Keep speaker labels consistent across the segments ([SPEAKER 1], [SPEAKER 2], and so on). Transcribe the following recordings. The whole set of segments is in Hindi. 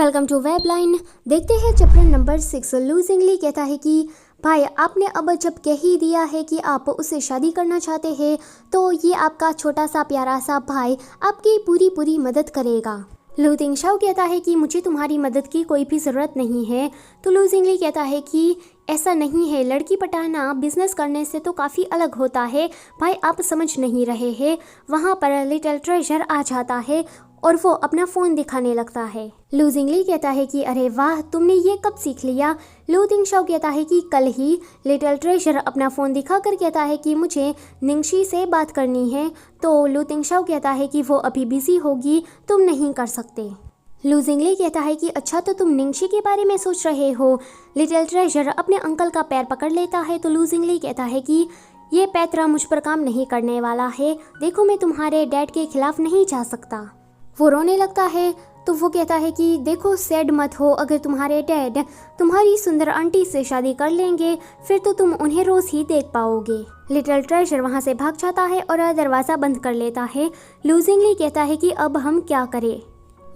[SPEAKER 1] Welcome to web line. देखते हैं चैप्टर नंबर 6। लू जिंगली कहता है कि भाई आपने अब जब कह ही दिया है कि आप उससे शादी करना चाहते हैं तो ये आपका छोटा सा प्यारा सा भाई आपकी पूरी मदद करेगा। लू तिंगशाओ कहता है कि मुझे तुम्हारी मदद की कोई भी ज़रूरत नहीं है। तो लू जिंगली कहता है कि ऐसा नहीं है, लड़की पटाना बिजनेस करने से तो काफ़ी अलग होता है भाई, आप समझ नहीं रहे हैं। वहाँ पर लिटिल ट्रेजर आ जाता है और वो अपना फ़ोन दिखाने लगता है। लू जिंगली कहता है कि अरे वाह, तुमने ये कब सीख लिया। लू तिंगशाओ कहता है कि कल ही। लिटिल ट्रेजर अपना फ़ोन दिखाकर कहता है कि मुझे निंगशी से बात करनी है। तो लू तिंगशाओ कहता है कि वो अभी बिजी होगी, तुम नहीं कर सकते। लू जिंगली कहता है कि अच्छा, तो तुम निंगशी के बारे में सोच रहे हो। लिटिल ट्रेजर अपने अंकल का पैर पकड़ लेता है। तो लू जिंगली कहता है कि ये पैतरा मुझ पर काम नहीं करने वाला है। देखो, मैं तुम्हारे डैड के खिलाफ नहीं जा सकता। वो रोने लगता है। तो वो कहता है कि देखो, सैड मत हो, अगर तुम्हारे डैड तुम्हारी सुंदर आंटी से शादी कर लेंगे फिर तो तुम उन्हें रोज ही देख पाओगे। लिटिल ट्रेजर वहाँ से भाग जाता है और दरवाज़ा बंद कर लेता है। लू जिंगली कहता है कि अब हम क्या करें।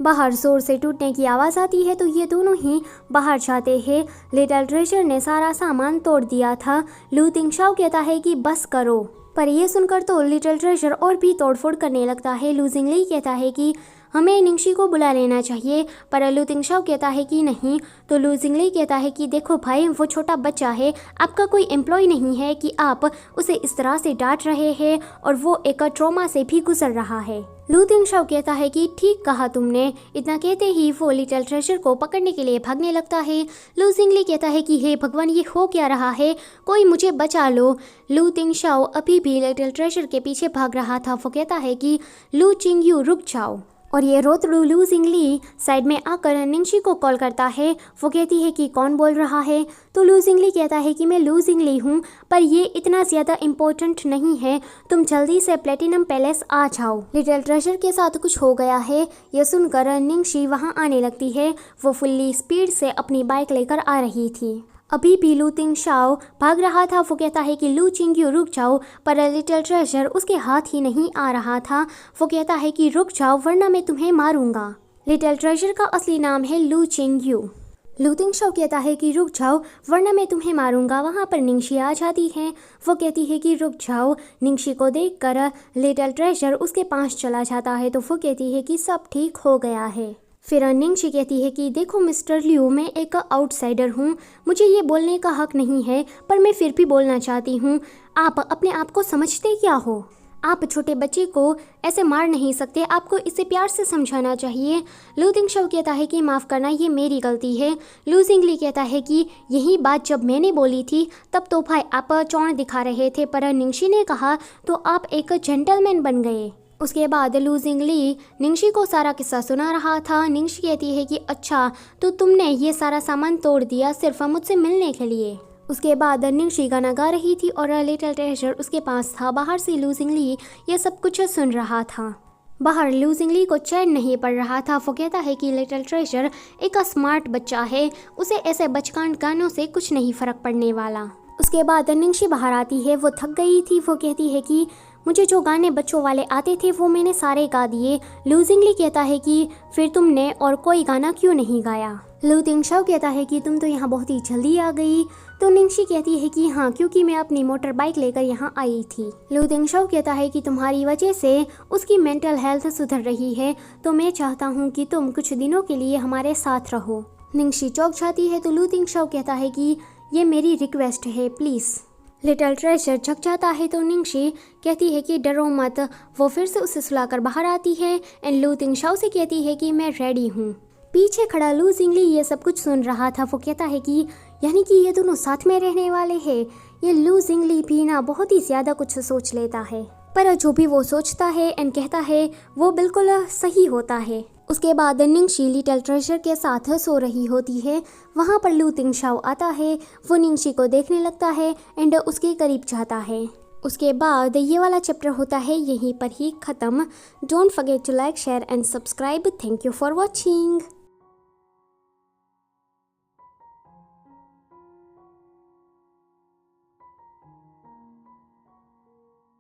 [SPEAKER 1] बाहर जोर से टूटने की आवाज़ आती है तो ये दोनों ही बाहर जाते हैं। लिटिल ट्रेजर ने सारा सामान तोड़ दिया था। लू तिंगशाओ कहता है कि बस करो, पर यह सुनकर तो लिटिल ट्रेजर और भी तोड़फोड़ करने लगता है। लू जिंगली कहता है कि हमें निंगशी को बुला लेना चाहिए, पर लू तिंगशाओ कहता है कि नहीं। तो लू जिंगली कहता है कि देखो भाई, वो छोटा बच्चा है, आपका कोई एम्प्लॉय नहीं है कि आप उसे इस तरह से डांट रहे हैं, और वो एक ट्रॉमा से भी गुजर रहा है। लू तिंगशाओ कहता है कि ठीक कहा तुमने। इतना कहते ही वो लिटिल ट्रेजर को पकड़ने के लिए भागने लगता है। लू जिंगली कहता है कि हे भगवान, ये हो क्या रहा है, कोई मुझे बचा लो। लू तिंगशाओ अभी भी लिटिल ट्रेजर के पीछे भाग रहा था। वो कहता है कि लू चिंगयू रुक जाओ, और ये रोत लू जिंगली साइड में आकर निंगशी को कॉल करता है। वो कहती है कि कौन बोल रहा है। तो लू जिंगली कहता है कि मैं लू जिंगली हूँ, पर ये इतना ज़्यादा इम्पोर्टेंट नहीं है, तुम जल्दी से प्लेटिनम पैलेस आ जाओ। लिटिल ट्रेजर के साथ कुछ हो गया है। यह सुनकर निंगशी वहाँ आने लगती है। वो फुल्ली स्पीड से अपनी बाइक लेकर आ रही थी। अभी भी लू तिंगशाओ भाग रहा था। वो कहता है कि लू चिंगयू रुक जाओ, पर लिटिल ट्रेजर उसके हाथ ही नहीं आ रहा था। वो कहता है कि रुक जाओ वरना मैं तुम्हें मारूंगा। लिटिल ट्रेजर का असली नाम है लू चिंगयू। लू तिंगशाओ कहता है कि रुक जाओ वरना मैं तुम्हें मारूंगा। वहाँ पर निंगशी आ जाती है। वो कहती है कि रुक जाओ। निंगशी को देखकर लिटिल ट्रेजर उसके पास चला जाता है। तो वो कहती है कि सब ठीक हो गया है। फिर निंगशी कहती है कि देखो मिस्टर लिू, मैं एक आउटसाइडर हूँ, मुझे ये बोलने का हक नहीं है, पर मैं फिर भी बोलना चाहती हूँ। आप अपने आप को समझते क्या हो? आप छोटे बच्चे को ऐसे मार नहीं सकते, आपको इसे प्यार से समझाना चाहिए। लू तिंगशाओ कहता है कि माफ़ करना, ये मेरी गलती है। लू जिंगली कहता है कि यही बात जब मैंने बोली थी तब तो भाई आप चौड़ दिखा रहे थे, पर निंगशी ने कहा तो आप एक जेंटलमैन बन गए। उसके बाद लू जिंगली निंगशी को सारा किस्सा सुना रहा था। निंगशी कहती है कि अच्छा, तो तुमने ये सारा सामान तोड़ दिया सिर्फ मुझसे मिलने के लिए। उसके बाद निंगशी गाना गा रही थी और लिटिल ट्रेजर उसके पास था। बाहर से लू जिंगली ये सब कुछ सुन रहा था। बाहर लू जिंगली को चैन नहीं पड़ रहा था। वो कहता है कि लिटिल ट्रेजर एक स्मार्ट बच्चा है, उसे ऐसे बचकान गानों से कुछ नहीं फर्क पड़ने वाला। उसके बाद निंगशी बाहर आती है। वो थक गई थी। वो कहती है कि मुझे जो गाने बच्चों वाले आते थे वो मैंने सारे गा दिए। लू जिंगली कहता है कि फिर तुमने और कोई गाना क्यों नहीं गाया। लू तिंगशाओ कहता है कि तुम तो यहाँ बहुत ही जल्दी आ गई। तो निंगशी कहती है कि हाँ, क्योंकि मैं अपनी मोटर बाइक लेकर यहाँ आई थी। लू तिंगशाओ कहता है कि तुम्हारी वजह से उसकी मेंटल हेल्थ सुधर रही है, तो मैं चाहता हूँ कि तुम कुछ दिनों के लिए हमारे साथ रहो। निंगशी चौंक जाती है। तो लू तिंगशाओ कहता है कि ये मेरी रिक्वेस्ट है, प्लीज़। लिटिल ट्रेजर झक जाता है। तो निंगशी कहती है कि डरो मत। वो फिर से उसे सुलाकर बाहर आती है एंड लू तिंगशाओ से कहती है कि मैं रेडी हूँ। पीछे खड़ा लू जिंगली ये सब कुछ सुन रहा था। वो कहता है कि यानी कि ये दोनों साथ में रहने वाले हैं। ये लू जिंगली भी ना बहुत ही ज़्यादा कुछ सोच लेता है, पर जो भी वो सोचता है एंड कहता है वो बिल्कुल सही होता है। उसके बाद निंगशी लिटिल ट्रेजर के साथ सो रही होती है। वहाँ पर लू तिंगशाओ आता है। वो निंगशी को देखने लगता है एंड उसके करीब जाता है। उसके बाद ये वाला चैप्टर होता है यहीं पर ही ख़त्म। Don't forget to like, share and subscribe. Thank you for watching.